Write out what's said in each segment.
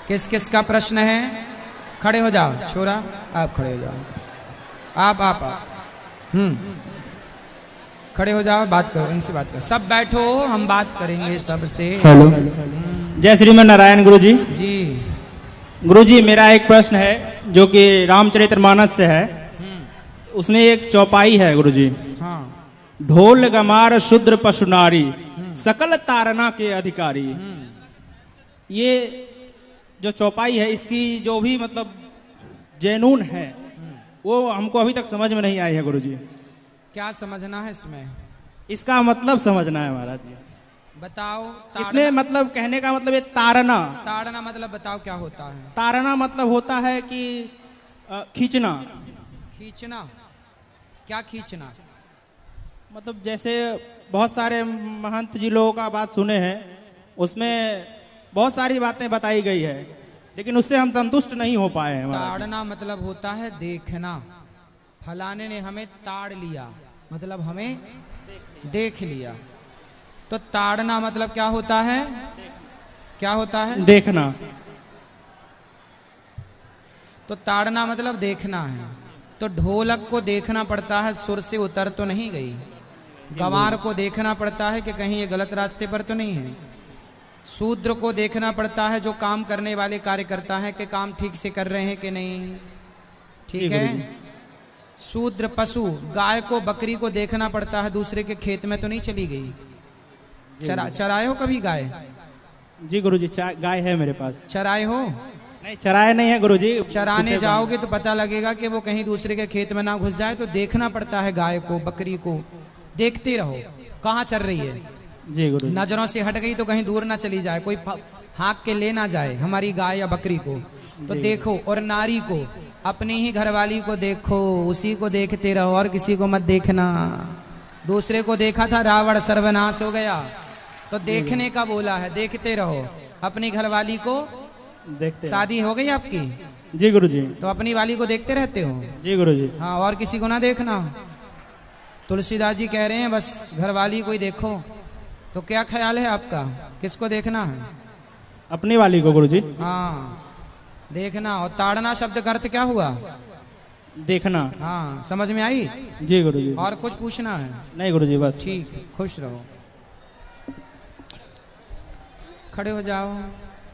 किस किस का प्रश्न है? खड़े हो जाओ छोरा, आप खड़े हो जाओ। आप खड़े हो जाओ, बात करो, इनसे बात करो। सब बैठो, हम बात करेंगे सबसे। हेलो, जय श्रीमन नारायण गुरुजी। जी गुरुजी, मेरा एक प्रश्न है जो कि रामचरितमानस से है। उसमें एक चौपाई है गुरुजी। हाँ। ढोल गमार शूद्र पशु नारी, सकल तारना के अधिकारी। ये जो चौपाई है, इसकी जो भी मतलब जैनून है वो हमको अभी तक समझ में नहीं आई है गुरुजी। क्या समझना है इसमें? इसका मतलब समझना है महाराज जी। बताओ। इसमें मतलब कहने का मतलब ये तारना। ताड़ना मतलब बताओ क्या होता है? तारना मतलब होता है कि खींचना। खींचना? क्या खींचना? मतलब जैसे बहुत सारे महंत जी लोगों का बात सुने हैं, उसमें बहुत सारी बातें बताई गई है, लेकिन उससे हम संतुष्ट नहीं हो पाए हैं। ताड़ना मतलब होता है देखना। फलाने ने हमें ताड़ लिया, मतलब हमें देख लिया। तो ताड़ना मतलब क्या होता है? क्या होता है? देखना। तो ताड़ना मतलब देखना है। तो ढोलक को देखना पड़ता है, सुर से उतर तो नहीं गई। गंवार को देखना पड़ता है कि कहीं ये गलत रास्ते पर तो नहीं है। शूद्र को देखना पड़ता है, जो काम करने वाले कार्यकर्ता हैं, कि काम ठीक से कर रहे हैं कि नहीं। ठीक है। शूद्र पशु, गाय को बकरी को देखना पड़ता है, दूसरे के खेत में तो नहीं चली गई। चराए हो कभी गाय? जी गुरुजी, गाय है मेरे पास। चराए हो? नहीं, चराए नहीं है गुरुजी। चराने जाओगे तो पता लगेगा कि वो कहीं दूसरे के खेत में ना घुस जाए। तो देखना पड़ता है गाय को, बकरी को। देखते रहो कहाँ चल रही है। जी गुरुजी। नजरों से हट गई तो कहीं दूर ना चली जाए, कोई हाँक के ले ना जाए हमारी गाय या बकरी को। तो देखो। और नारी को, अपनी ही घरवाली को देखो, उसी को देखते रहो और किसी को मत देखना। दूसरे को देखा था, रावण सर्वनाश हो गया। तो देखने का बोला है, देखते रहो अपनी घरवाली को। देखते। शादी हो गई आपकी? जी गुरुजी। तो अपनी वाली को देखते रहते हो? जी गुरुजी। हाँ, और किसी को ना देखना। तुलसीदास जी कह रहे हैं बस घरवाली को ही देखो। तो क्या ख्याल है आपका, किसको देखना है? अपनी वाली को गुरुजी। हाँ, देखना। और ताड़ना शब्द का अर्थ क्या हुआ? देखना। हाँ, समझ में आई? जी गुरुजी। और कुछ पूछना है? नहीं गुरुजी, बस। ठीक है, खुश रहो। खड़े हो जाओ।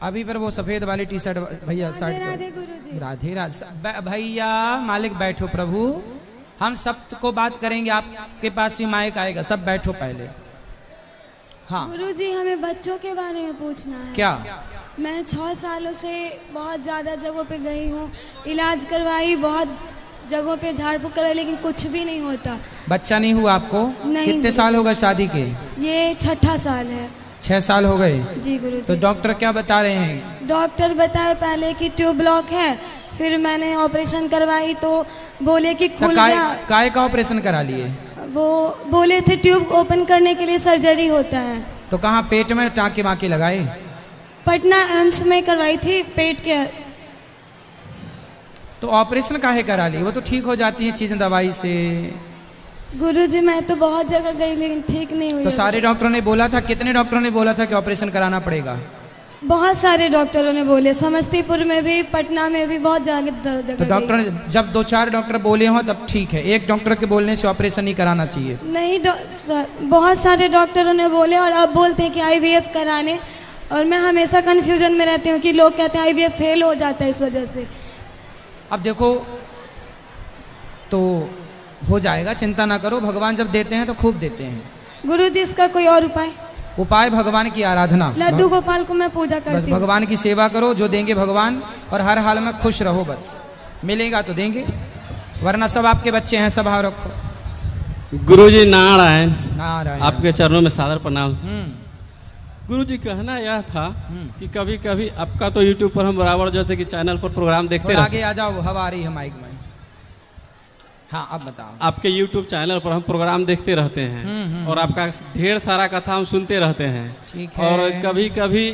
अभी पर वो सफेद वाली टी शर्ट भैया, साइड पर। राधे राधे भैया, मालिक बैठो प्रभु। हम सबको बात करेंगे, आपके पास भी माइक आएगा, सब बैठो पहले। हाँ गुरुजी, हमें बच्चों के बारे में पूछना है। क्या? मैं 6 सालों से बहुत ज़्यादा जगहों पे गई हूँ, इलाज करवाई, बहुत जगहों पे झाड़ फूक करवाई, लेकिन कुछ भी नहीं होता। बच्चा नहीं हुआ आपको? नहीं। कितने साल हो गए शादी के? ये 6ठा साल है। 6 साल हो गए? जी गुरुजी। तो डॉक्टर क्या बता रहे हैं? डॉक्टर बताए पहले कि ट्यूब ब्लॉक है, फिर मैंने ऑपरेशन करवाई तो बोले कि खुल गया। काय का ऑपरेशन करा लिए? वो बोले थे ट्यूब ओपन करने के लिए सर्जरी होता है। तो कहाँ, पेट में टाँके वाँके लगाए? पटना एम्स में करवाई थी, पेट के। तो ऑपरेशन काहे करा ली? वो तो ठीक हो जाती है चीजें दवाई से। गुरुजी, मैं तो बहुत जगह गई लेकिन ठीक नहीं हुई। तो सारे डॉक्टरों ने बोला था? कितने डॉक्टरों ने बोला था कि ऑपरेशन कराना पड़ेगा? बहुत सारे डॉक्टरों ने बोले, समस्तीपुर में भी, पटना में भी, बहुत जगह। तो डॉक्टर ने, जब 2-4 डॉक्टर बोले हो तब ठीक है, एक डॉक्टर के बोलने से ऑपरेशन नहीं कराना चाहिए। नहीं, बहुत सारे डॉक्टरों ने बोले और अब बोलते हैं कि IVF कराने। और मैं हमेशा कंफ्यूजन में रहती हूँ कि लोग कहते हैं IVF फेल हो जाता है इस वजह से। अब देखो, तो हो जाएगा, चिंता ना करो। भगवान जब देते हैं तो खूब देते हैं। गुरुजी, इसका कोई और उपाय? उपाय भगवान की आराधना। लड्डू गोपाल को मैं पूजा बस करती हूँ। भगवान की सेवा करो, जो देंगे भगवान, और हर हाल में खुश रहो। बस मिलेगा तो देंगे, वरना सब आपके बच्चे हैं। सब हाथ रखो। गुरुजी नारायण, नारायण। आपके चरणों में सादर प्रणाम। गुरुजी, कहना यह था कि कभी कभी आपका तो यूट्यूब पर हम बराबर जैसे कि चैनल पर प्रोग्राम देखते रहते। आगे आ जाओ, हवा आ रही है माइक में। हाँ, अब बताओ। आपके यूट्यूब चैनल पर हम प्रोग्राम देखते रहते हैं और आपका ढेर सारा कथा हम सुनते रहते हैं। ठीक है। और कभी कभी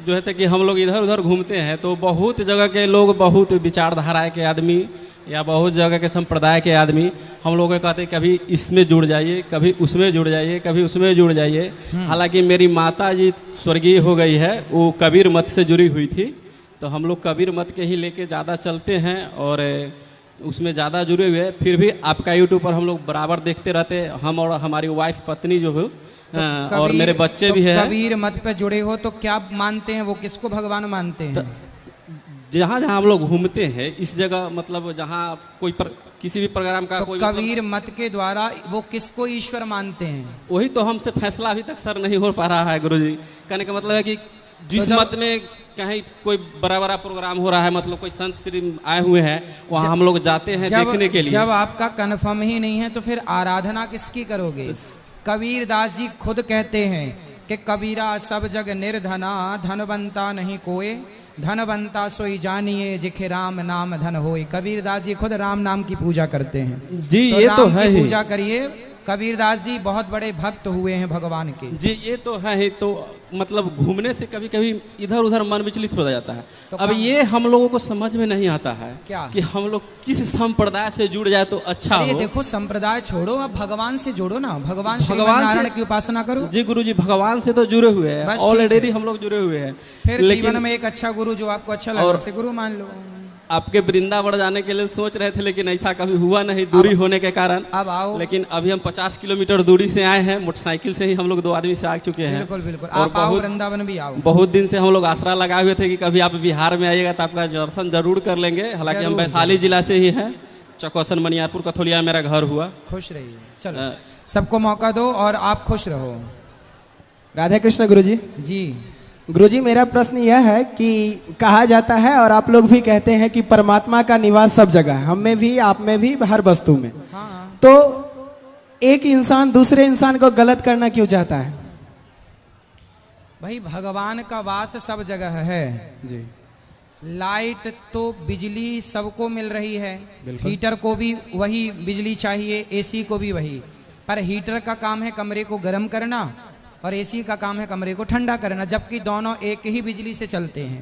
जो है कि हम लोग इधर उधर घूमते हैं तो बहुत जगह के लोग, बहुत विचारधारा के आदमी या बहुत जगह के संप्रदाय के आदमी हम लोग को कहते हैं कभी इसमें जुड़ जाइए, कभी उसमें जुड़ जाइए, कभी उसमें जुड़ जाइए। हालांकि मेरी माता जी स्वर्गीय हो गई है, वो कबीर मत से जुड़ी हुई थी, तो हम लोग कबीर मत के ही लेके ज़्यादा चलते हैं और उसमें ज़्यादा जुड़े हुए हैं। फिर भी आपका यूट्यूब पर हम लोग बराबर देखते रहते हैं, हम और हमारी वाइफ पत्नी जो है और मेरे बच्चे भी हैं। कबीर मत पे जुड़े हो तो क्या मानते हैं, वो किसको भगवान मानते हैं? जहाँ जहाँ हम लोग घूमते हैं इस जगह मतलब जहाँ किसी भी प्रोग्राम का तो कोई कबीर मत के द्वारा वो किसको ईश्वर मानते हैं? वही तो हमसे फैसला अभी तक सर नहीं हो पा रहा है गुरुजी। कहने का मतलब है कि जिस तो मत में कहीं कोई बड़ा बड़ा प्रोग्राम हो रहा है, मतलब कोई संत श्री आए हुए हैं, वहाँ हम लोग जाते हैं देखने के लिए। जब आपका कन्फर्म ही नहीं है तो फिर आराधना किसकी करोगे? कबीर दास जी खुद कहते हैं कि कबीरा सब जग निर्धना, धनवंता नहीं कोई, धनवंता सोई जानिए जिखे राम नाम धन होए। कबीरदास जी खुद राम नाम की पूजा करते हैं जी। तो ये तो है ही, पूजा करिए। कबीरदास जी बहुत बड़े भक्त हुए हैं भगवान के जी। ये तो है ही। तो मतलब घूमने से कभी कभी इधर उधर मन विचलित हो जाता है। तो अब ये हम लोगों को समझ में नहीं आता है क्या कि हम लोग किस संप्रदाय से जुड़ जाए तो अच्छा हो। देखो संप्रदाय छोड़ो, अब भगवान से जोड़ो ना, भगवान नारायण की उपासना करो। जी गुरु जी, भगवान से तो जुड़े हुए हैं, ऑलरेडी हम लोग जुड़े हुए हैं। फिर जीवन में एक अच्छा गुरु जो आपको अच्छा लगे उसे गुरु मान लो। आपके वृंदावन जाने के लिए सोच रहे थे, लेकिन ऐसा कभी हुआ नहीं दूरी होने के कारण। अब आओ। लेकिन अभी हम 50 किलोमीटर दूरी से आए हैं, मोटरसाइकिल से ही हम लोग 2 आदमी से आ चुके हैं। बिल्कुल बिल्कुल, आप आओ, वृंदावन भी आओ। बहुत दिन से हम लोग आसरा लगाए हुए थे कि कभी आप बिहार में आइएगा तो आपका दर्शन जरूर कर लेंगे। हालांकि हम वैशाली जिला से ही हैं, चकौसन मनियारपुर कथोलिया मेरा घर हुआ। खुश रहिए, चलो सबको मौका दो और आप खुश रहो। राधे कृष्ण गुरुजी। जी गुरुजी, मेरा प्रश्न यह है कि कहा जाता है और आप लोग भी कहते हैं कि परमात्मा का निवास सब जगह है, हम में भी, आप में भी, हर वस्तु में। हाँ। तो एक इंसान दूसरे इंसान को गलत करना क्यों चाहता है? भाई भगवान का वास सब जगह है जी। लाइट तो बिजली सबको मिल रही है, हीटर को भी वही बिजली चाहिए, एसी को भी वही। पर हीटर का काम है कमरे को गर्म करना और एसी का काम है कमरे को ठंडा करना, जबकि दोनों एक ही बिजली से चलते हैं।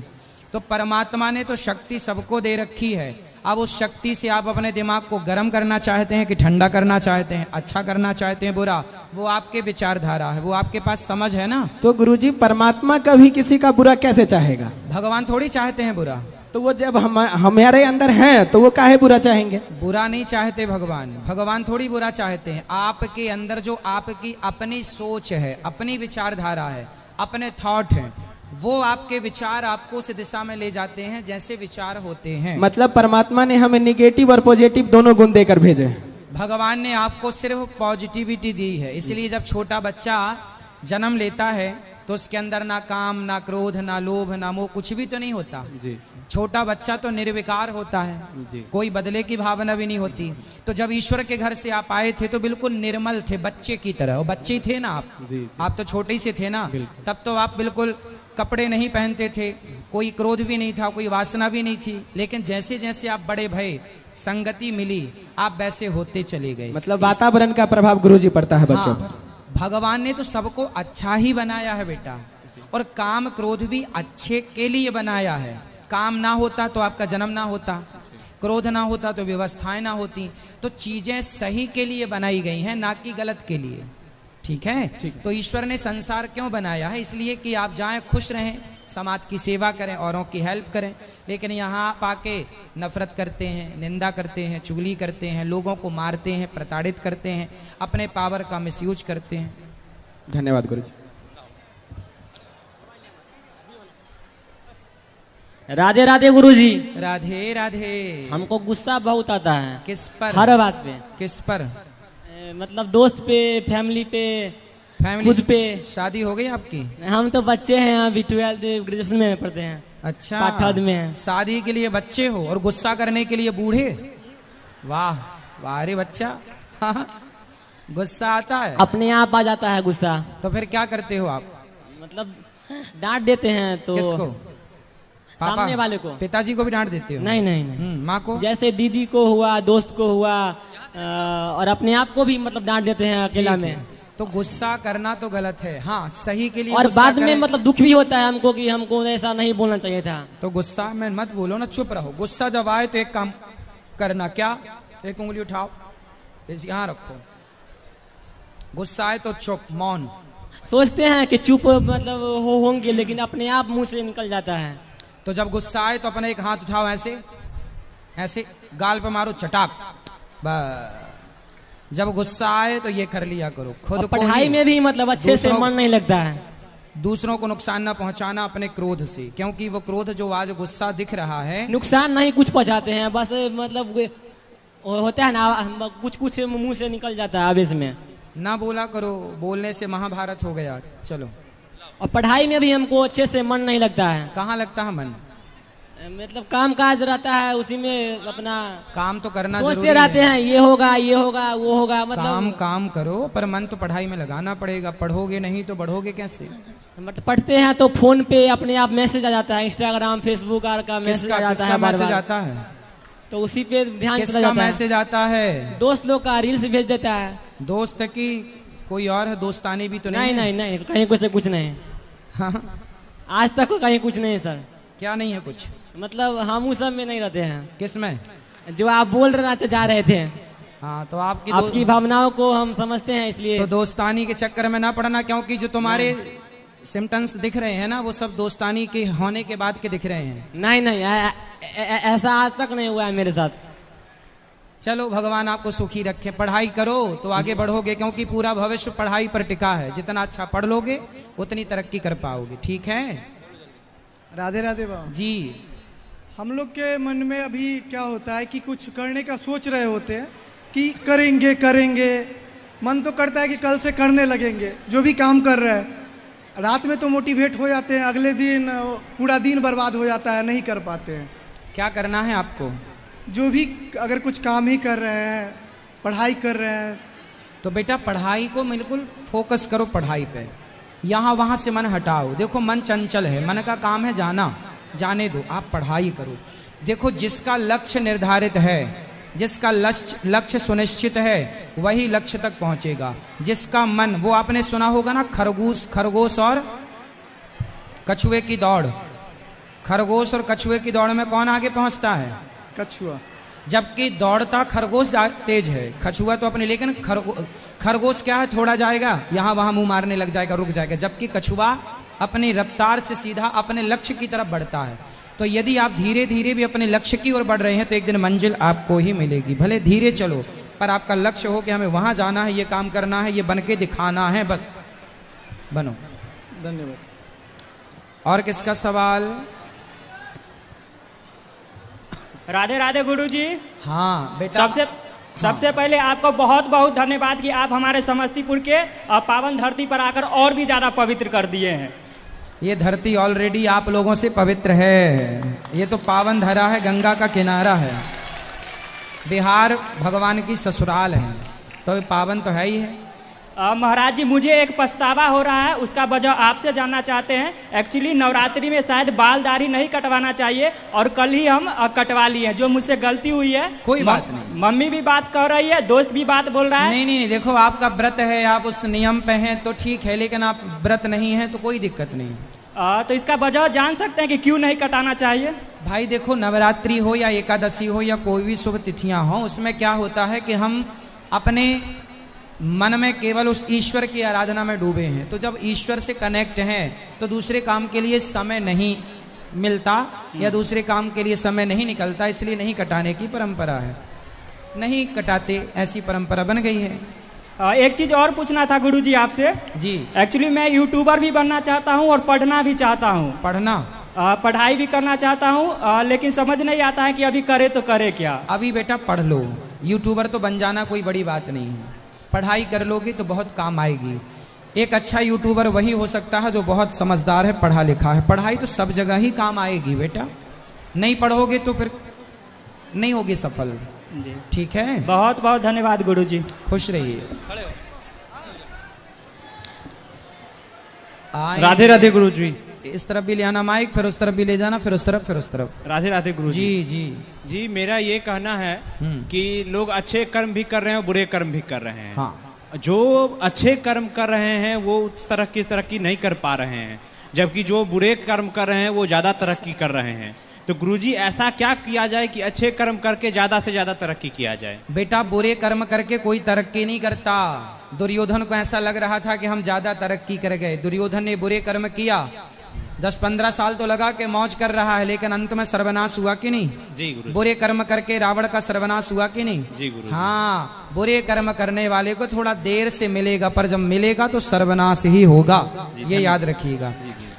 तो परमात्मा ने तो शक्ति सबको दे रखी है। अब उस शक्ति से आप अपने दिमाग को गर्म करना चाहते हैं कि ठंडा करना चाहते हैं, अच्छा करना चाहते हैं, बुरा, वो आपके विचारधारा है, वो आपके पास समझ है ना। तो गुरुजी, परमात्मा कभी किसी का बुरा कैसे चाहेगा? भगवान थोड़ी चाहते हैं बुरा। तो वो जब हमारे अंदर हैं तो वो काहे बुरा चाहेंगे? बुरा नहीं चाहते भगवान, भगवान थोड़ी बुरा चाहते हैं। आपके अंदर जो आपकी अपनी सोच है, अपनी विचारधारा है, अपने थॉट हैं, वो आपके विचार आपको उस दिशा में ले जाते हैं जैसे विचार होते हैं। मतलब परमात्मा ने हमें निगेटिव और पॉजिटिव दोनों गुण देकर भेजे हैं। भगवान ने आपको सिर्फ पॉजिटिविटी दी है। इसलिए जब छोटा बच्चा जन्म लेता है तो उसके अंदर ना काम, ना क्रोध, ना लोभ, ना मोह, कुछ भी तो नहीं होता जी। छोटा बच्चा तो निर्विकार होता है जी। कोई बदले की भावना भी नहीं होती। तो जब ईश्वर के घर से आप आए थे तो बिल्कुल निर्मल थे, बच्चे की तरह। और बच्चे ही थे ना आप। जी। आप तो छोटे ही से थे ना, तब तो आप बिल्कुल कपड़े नहीं पहनते थे, कोई क्रोध भी नहीं था, कोई वासना भी नहीं थी। लेकिन जैसे जैसे आप बड़े भये, संगति मिली, आप वैसे होते चले गए। मतलब वातावरण का प्रभाव गुरुजी पड़ता है बच्चों पर। भगवान ने तो सबको अच्छा ही बनाया है बेटा, और काम क्रोध भी अच्छे के लिए बनाया है। काम ना होता तो आपका जन्म ना होता, क्रोध ना होता तो व्यवस्थाएं ना होती। तो चीजें सही के लिए बनाई गई हैं, ना कि गलत के लिए। ठीक है? तो ईश्वर ने संसार क्यों बनाया है? इसलिए कि आप जाएं, खुश रहें, समाज की सेवा करें, औरों की हेल्प करें। लेकिन यहाँ आप आके नफरत करते हैं, निंदा करते हैं, चुगली करते हैं, लोगों को मारते हैं, प्रताड़ित करते हैं, अपने पावर का मिसयूज करते हैं। धन्यवाद गुरुजी। राधे राधे गुरुजी। राधे राधे। हमको गुस्सा बहुत आता है। किस पर? हर बात पे। किस पर? मतलब दोस्त पे, फैमिली पे, खुद पे। शादी हो गई आपकी? हम तो बच्चे हैं, अभी 12th ग्रेजुएशन में पढ़ते हैं। अच्छा, पाठद में हैं। शादी के लिए बच्चे हो और गुस्सा करने के लिए बूढ़े? वाह वाह रे बच्चा। गुस्सा आता है? अपने आप आ जाता है गुस्सा। तो फिर क्या करते हो आप? मतलब डांट देते हैं। तो किसको? सामने वाले को। पिताजी को भी डांट देते हो? नहीं नहीं नहीं। माँ को? जैसे दीदी को हुआ, दोस्त को हुआ, और अपने आप को भी मतलब डांट देते हैं अकेला में। तो गुस्सा करना तो गलत है। हाँ, सही के लिए। और बाद में मतलब दुख भी होता है हमको कि हमको ऐसा नहीं बोलना चाहिए था। तो गुस्सा में मत बोलो ना, चुप रहो। गुस्सा जब आए तो एक काम करना, क्या? एक उंगली उठाओ, यहाँ रखो। गुस्सा आए तो चुप, मौन। सोचते हैं कि चुप मतलब होंगे, लेकिन अपने आप मुंह से निकल जाता है। तो जब गुस्सा आए तो अपने एक हाथ उठाओ ऐसे ऐसे, गाल पे मारो चटाक, बस। जब गुस्सा आए तो ये कर लिया करो। खुद और को पढ़ाई ही, में भी मतलब अच्छे से दूसरों- मन नहीं लगता है। दूसरों को नुकसान ना पहुंचाना अपने क्रोध से, क्योंकि वो क्रोध जो आज गुस्सा दिख रहा है, नुकसान नहीं कुछ पहुंचाते हैं, बस मतलब होता है ना, कुछ कुछ मुंह से निकल जाता है आवेश में। ना बोला करो, बोलने से महाभारत हो गया। चलो, और पढ़ाई में भी हमको अच्छे से मन नहीं लगता है। कहाँ लगता है मन? मतलब काम काज रहता है, उसी में अपना काम तो करना सोचते जरूरी रहते है। हैं, ये होगा ये होगा वो होगा, मतलब काम करो, पर मन तो पढ़ाई में लगाना पड़ेगा। पढ़ोगे नहीं तो बढ़ोगे कैसे? मतलब पढ़ते हैं तो फोन पे अपने आप मैसेज आ जाता है, इंस्टाग्राम फेसबुक आर का मैसेज आ जाता है, बार मैसेज बार आता है? तो उसी पे ध्यान चला किसका जाता है। मैसेज आता है? दोस्त लोग का रील्स भेज देता है। दोस्त की कोई और है? दोस्तानी भी तो नहीं नहीं है? नहीं नहीं, कहीं कुछ से कुछ नहीं, हाँ, आज तक कहीं कुछ नहीं सर। क्या नहीं है कुछ? मतलब हम उस सब में नहीं रहते हैं, किस में? जो आप बोल रहे जा रहे थे, हाँ, तो आपकी आपकी भावनाओं को हम समझते हैं, इसलिए तो दोस्तानी के चक्कर में ना पड़ना, क्योंकि जो तुम्हारे सिम्टम्स दिख रहे हैं ना, वो सब दोस्तानी के होने के बाद के दिख रहे हैं। नहीं नहीं, ऐसा आज तक नहीं हुआ है मेरे साथ। चलो, भगवान आपको सुखी रखे। पढ़ाई करो तो आगे बढ़ोगे, क्योंकि पूरा भविष्य पढ़ाई पर टिका है। जितना अच्छा पढ़ लोगे उतनी तरक्की कर पाओगे। ठीक है? राधे राधे बाबा जी। हम लोग के मन में अभी क्या होता है कि कुछ करने का सोच रहे होते हैं कि करेंगे करेंगे, मन तो करता है कि कल से करने लगेंगे जो भी काम कर रहे हैं। रात में तो मोटिवेट हो जाते हैं, अगले दिन पूरा दिन बर्बाद हो जाता है, नहीं कर पाते हैं। क्या करना है आपको? जो भी अगर कुछ काम ही कर रहे हैं, पढ़ाई कर रहे हैं, तो बेटा पढ़ाई को बिल्कुल फोकस करो पढ़ाई पे। यहाँ वहाँ से मन हटाओ। देखो, मन चंचल है, मन का काम है जाना, जाने दो, आप पढ़ाई करो। देखो, जिसका लक्ष्य निर्धारित है, जिसका लक्ष्य सुनिश्चित है, वही लक्ष्य तक पहुंचेगा। जिसका मन, वो आपने सुना होगा ना, खरगोश और कछुए की दौड़। खरगोश और कछुए की दौड़ में कौन आगे पहुंचता है? कछुआ। जबकि दौड़ता खरगोश तेज है, कछुआ तो अपने, लेकिन खरगोश क्या है, थोड़ा जाएगा, यहाँ वहाँ मुंह मारने लग जाएगा, रुक जाएगा। जबकि कछुआ अपनी रफ्तार से सीधा अपने लक्ष्य की तरफ बढ़ता है। तो यदि आप धीरे धीरे भी अपने लक्ष्य की ओर बढ़ रहे हैं तो एक दिन मंजिल आपको ही मिलेगी। भले धीरे चलो, पर आपका लक्ष्य हो कि हमें वहां जाना है, ये काम करना है, ये बन के दिखाना है, बस बनो। धन्यवाद। और किसका सवाल? राधे राधे गुरुजी। हाँ बेटा। सबसे पहले आपको बहुत बहुत धन्यवाद कि आप हमारे समस्तीपुर के पावन धरती पर आकर और भी ज़्यादा पवित्र कर दिए हैं। ये धरती ऑलरेडी आप लोगों से पवित्र है। ये तो पावन धरा है, गंगा का किनारा है, बिहार भगवान की ससुराल है, तो ये पावन तो है ही है। महाराज जी, मुझे एक पछतावा हो रहा है, उसका वजह आपसे जानना चाहते हैं। एक्चुअली नवरात्रि में शायद बाल दाढ़ी नहीं कटवाना चाहिए और कल ही हम कटवा लिए हैं, जो मुझसे गलती हुई है। कोई बात नहीं। मम्मी भी बात कर रही है, दोस्त भी बात बोल रहा है। नहीं, देखो, आपका व्रत है, आप उस नियम पे हैं तो ठीक है, लेकिन आप व्रत नहीं है तो कोई दिक्कत नहीं। तो इसका वजह जान सकते हैं कि क्यों नहीं कटाना चाहिए? भाई देखो, नवरात्रि हो या एकादशी हो या कोई भी शुभ तिथियां हो, उसमें क्या होता है कि हम अपने मन में केवल उस ईश्वर की आराधना में डूबे हैं। तो जब ईश्वर से कनेक्ट हैं तो दूसरे काम के लिए समय नहीं मिलता या दूसरे काम के लिए समय नहीं निकलता, इसलिए नहीं कटाने की परंपरा है, नहीं कटाते, ऐसी परंपरा बन गई है। एक चीज़ और पूछना था गुरुजी आपसे। जी। एक्चुअली मैं यूट्यूबर भी बनना चाहता हूँ और पढ़ना भी चाहता हूँ। पढ़ना? पढ़ाई भी करना चाहता हूँ, लेकिन समझ नहीं आता है कि अभी करे तो करे क्या। अभी बेटा पढ़ लो, यूट्यूबर तो बन जाना कोई बड़ी बात नहीं है, पढ़ाई कर लोगे तो बहुत काम आएगी। एक अच्छा यूट्यूबर वही हो सकता है जो बहुत समझदार है, पढ़ा लिखा है। पढ़ाई तो सब जगह ही काम आएगी बेटा, नहीं पढ़ोगे तो फिर नहीं होगी सफल। जी ठीक है, बहुत बहुत धन्यवाद गुरुजी। खुश रहिए। राधे राधे गुरुजी। इस तरफ भी ले आना माइक, फिर उस तरफ भी ले जाना, फिर उस तरफ, फिर उस तरफ। राधे राधे गुरुजी। जी जी जी, मेरा ये कहना है कि लोग अच्छे कर्म भी कर रहे हैं और बुरे कर्म भी कर रहे हैं। हाँ। जो अच्छे कर्म कर रहे हैं वो उस तरह की तरक्की नहीं कर पा रहे हैं, जबकि जो बुरे कर्म कर रहे हैं वो ज़्यादा तरक्की कर रहे हैं। तो गुरुजी, ऐसा क्या किया जाए कि अच्छे कर्म करके ज़्यादा से ज़्यादा तरक्की किया जाए? बेटा, बुरे कर्म करके कोई तरक्की नहीं करता। दुर्योधन को ऐसा लग रहा था कि हम ज़्यादा तरक्की कर गए, दुर्योधन ने बुरे कर्म किया, 10-15 साल तो लगा के मौज कर रहा है, लेकिन अंत में सर्वनाश हुआ कि नहीं? जी गुरु। बुरे कर्म करके रावण का सर्वनाश हुआ कि नहीं? जी गुरु। हाँ, बुरे कर्म करने वाले को थोड़ा देर से मिलेगा, पर जब मिलेगा तो सर्वनाश ही होगा, ये याद रखिएगा।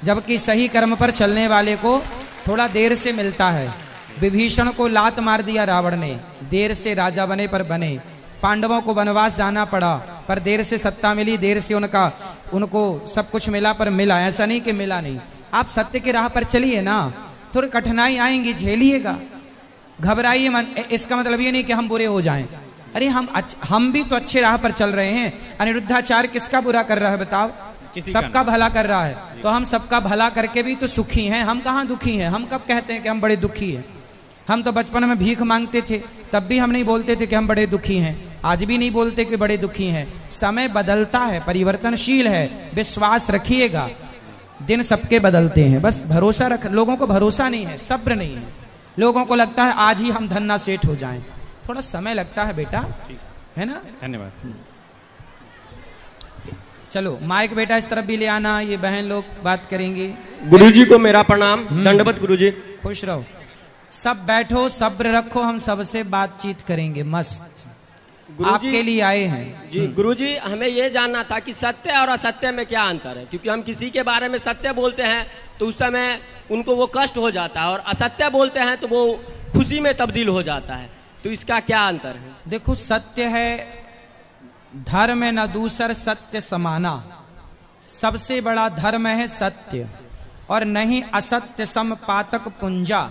जबकि सही कर्म पर चलने वाले को थोड़ा देर से मिलता है। विभीषण को लात मार दिया रावण ने, देर से राजा बने पर बने। पांडवों को वनवास जाना पड़ा, पर देर से सत्ता मिली, देर से उनको सब कुछ मिला, पर मिला, ऐसा नहीं कि मिला नहीं। आप सत्य की राह पर चलिए ना, थोड़ी कठिनाई आएंगी, झेलिएगा, घबराइए मन। इसका मतलब ये नहीं कि हम बुरे हो जाएं। अरे हम भी तो अच्छे राह पर चल रहे हैं। अनिरुद्धाचार्य किसका बुरा कर रहा है बताओ? सबका भला कर रहा है। तो हम सबका भला करके भी तो सुखी हैं, हम कहाँ दुखी हैं? हम कब कहते हैं कि हम बड़े दुखी हैं? हम तो बचपन में भीख मांगते थे, तब भी हम नहीं बोलते थे कि हम बड़े दुखी हैं, आज भी नहीं बोलते कि बड़े दुखी हैं। समय बदलता है, परिवर्तनशील है, विश्वास रखिएगा, दिन सबके बदलते हैं, बस भरोसा रख। लोगों को भरोसा नहीं है, सब्र नहीं है। लोगों को लगता है आज ही हम धन्ना सेठ हो जाएं, थोड़ा समय लगता है बेटा, है ना? धन्यवाद। चलो माइक बेटा इस तरफ भी ले आना, ये बहन लोग बात करेंगे। गुरुजी को मेरा प्रणाम, दंडवत गुरुजी। खुश रहो, सब बैठो, सब्र रखो, हम सबसे बातचीत करेंगे मस्त। आपके लिए आए हैं जी। गुरुजी, हमें ये जानना था कि सत्य और असत्य में क्या अंतर है, क्योंकि हम किसी के बारे में सत्य बोलते हैं तो उस समय उनको वो कष्ट हो जाता है, और असत्य बोलते हैं तो वो खुशी में तब्दील हो जाता है, तो इसका क्या अंतर है? देखो, सत्य है धर्म न दूसर सत्य समाना, सबसे बड़ा धर्म है सत्य, और नहीं असत्य सम पातक पुंजा,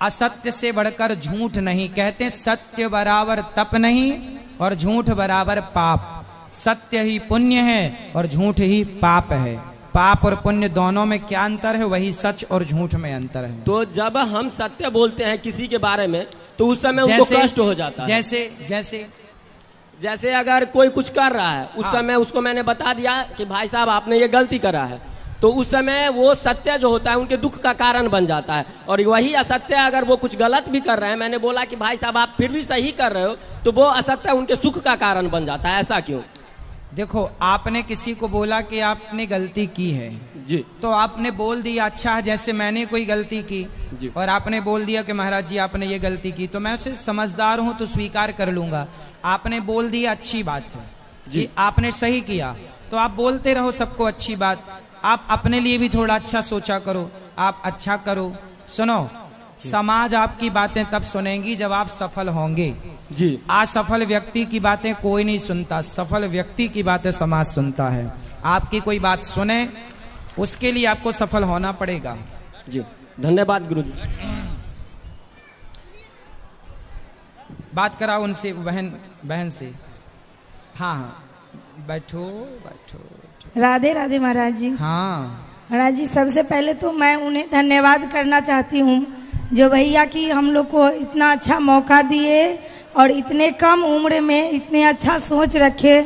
असत्य से बढ़कर झूठ नहीं। कहते हैं सत्य बराबर तप नहीं और झूठ बराबर पाप, सत्य ही पुण्य है और झूठ ही पाप है। पाप और पुण्य दोनों में क्या अंतर है? वही सच और झूठ में अंतर है। तो जब हम सत्य बोलते हैं किसी के बारे में तो उस समय उनको कष्ट हो जाता है। जैसे अगर कोई कुछ कर रहा है, उस समय उसको मैंने बता दिया कि भाई साहब आपने ये गलती करा है, तो उस समय वो सत्य जो होता है उनके दुख का कारण बन जाता है। और वही असत्य अगर वो कुछ गलत भी कर रहे हैं, मैंने बोला कि भाई साहब आप फिर भी सही कर रहे हो, तो वो असत्य उनके सुख का कारण बन जाता है। ऐसा क्यों? देखो, आपने किसी को बोला कि आपने गलती की है जी, तो आपने बोल दिया अच्छा, जैसे मैंने कोई गलती की जी, और आपने बोल दिया कि महाराज जी आपने ये गलती की, तो मैं उसे समझदार हूं तो स्वीकार कर लूंगा। आपने बोल दिया, अच्छी बात है जी, आपने सही किया, तो आप बोलते रहो सबको अच्छी बात। आप अपने लिए भी थोड़ा अच्छा सोचा करो, आप अच्छा करो। सुनो, समाज आपकी बातें तब सुनेंगी जब आप सफल होंगे जी। असफल व्यक्ति की बातें कोई नहीं सुनता, सफल व्यक्ति की बातें समाज सुनता है। आपकी कोई बात सुने, उसके लिए आपको सफल होना पड़ेगा जी। धन्यवाद गुरुजी। बात कराओ उनसे, बहन से। हाँ, बैठो बैठो। राधे राधे महाराज जी। हाँ महाराज जी, सबसे पहले तो मैं उन्हें धन्यवाद करना चाहती हूँ जो भैया की हम लोग को इतना अच्छा मौका दिए और इतने कम उम्र में इतने अच्छा सोच रखे।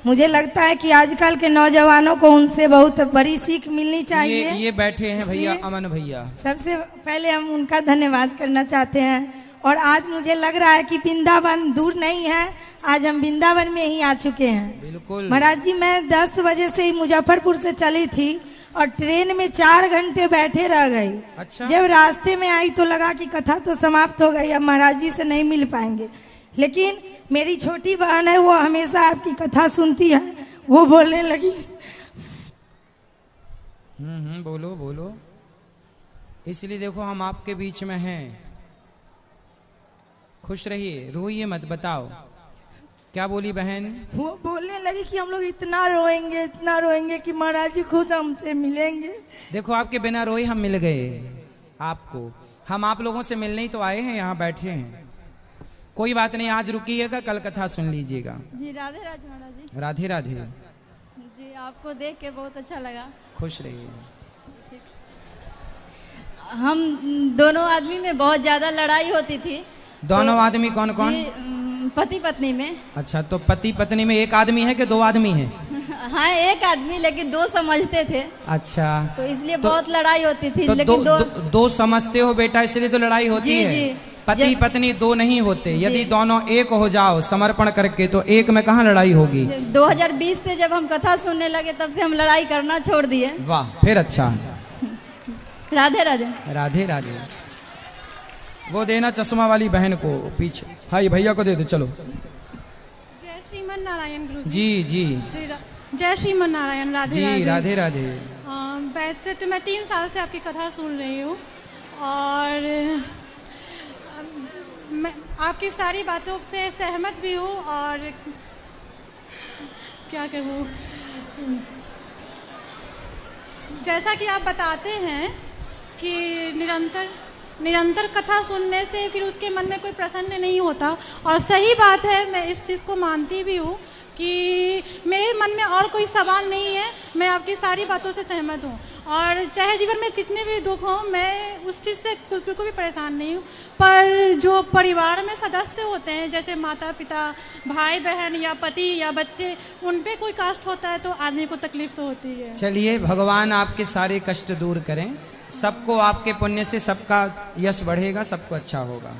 मुझे लगता है कि आजकल के नौजवानों को उनसे बहुत बड़ी सीख मिलनी चाहिए। ये बैठे हैं भैया, अमन भैया। सबसे पहले हम उनका धन्यवाद करना चाहते हैं। और आज मुझे लग रहा है कि वृंदावन दूर नहीं है, आज हम वृंदावन में ही आ चुके हैं। बिल्कुल महाराज जी, मैं 10 बजे से ही मुजफ्फरपुर से चली थी और ट्रेन में 4 घंटे बैठे रह गई। अच्छा। जब रास्ते में आई तो लगा कि कथा तो समाप्त हो गई, अब महाराज जी से नहीं मिल पाएंगे। लेकिन मेरी छोटी बहन है, वो हमेशा आपकी कथा सुनती है, वो बोलने लगी। बोलो बोलो। इसलिए देखो हम आपके बीच में हैं, खुश रहिए, रोइए मत। बताओ क्या बोली बहन? वो बोलने लगी कि हम लोग इतना रोएंगे कि महाराज जी खुद हमसे मिलेंगे। देखो, आपके बिना रोए हम मिल गए आपको। हम आप लोगों से मिलने ही तो आए हैं, यहाँ बैठे हैं। कोई बात नहीं, आज रुकिएगा, कल कथा सुन लीजिएगा। जी राधे राधे महाराज जी। राधे राधे जी, आपको देख के बहुत अच्छा लगा। खुश रहिए। हम दोनों आदमी में बहुत ज्यादा लड़ाई होती थी। दोनों आदमी कौन कौन? पति पत्नी में। अच्छा, तो पति पत्नी में एक आदमी है कि 2 आदमी है? हाँ, एक आदमी, लेकिन 2 समझते थे। अच्छा, तो इसलिए बहुत लड़ाई होती थी। तो लेकिन दो समझते हो बेटा, इसलिए तो लड़ाई होती है। जी। पति पत्नी 2 नहीं होते। यदि दोनों एक हो जाओ समर्पण करके, तो एक में कहाँ लड़ाई होगी? 2020 से जब हम कथा सुनने लगे तब से हम लड़ाई करना छोड़ दिए। वाह, फिर अच्छा। राधे राधे। राधे राधे। वो देना चश्मा वाली बहन को पीछे, हाँ ये भैया को दे दो। चलो जय श्रीमन नारायण गुरु जी जी जय श्रीमन नारायण। राधे जी राधे राधे। वैसे तो मैं 3 साल से आपकी कथा सुन रही हूँ और मैं आपकी सारी बातों से सहमत भी हूँ और क्या कहूँ, जैसा कि आप बताते हैं कि निरंतर कथा सुनने से फिर उसके मन में कोई प्रसन्न नहीं होता, और सही बात है, मैं इस चीज़ को मानती भी हूँ कि मेरे मन में और कोई सवाल नहीं है। मैं आपकी सारी बातों से सहमत हूँ और चाहे जीवन में कितने भी दुख हों, मैं उस चीज़ से बिल्कुल भी परेशान नहीं हूँ। पर जो परिवार में सदस्य होते हैं, जैसे माता पिता, भाई बहन या पति या बच्चे, उन पे कोई कष्ट होता है तो आदमी को तकलीफ तो होती है। चलिए भगवान आपके सारे कष्ट दूर करें, सबको आपके पुण्य से सबका यश बढ़ेगा, सबको अच्छा होगा।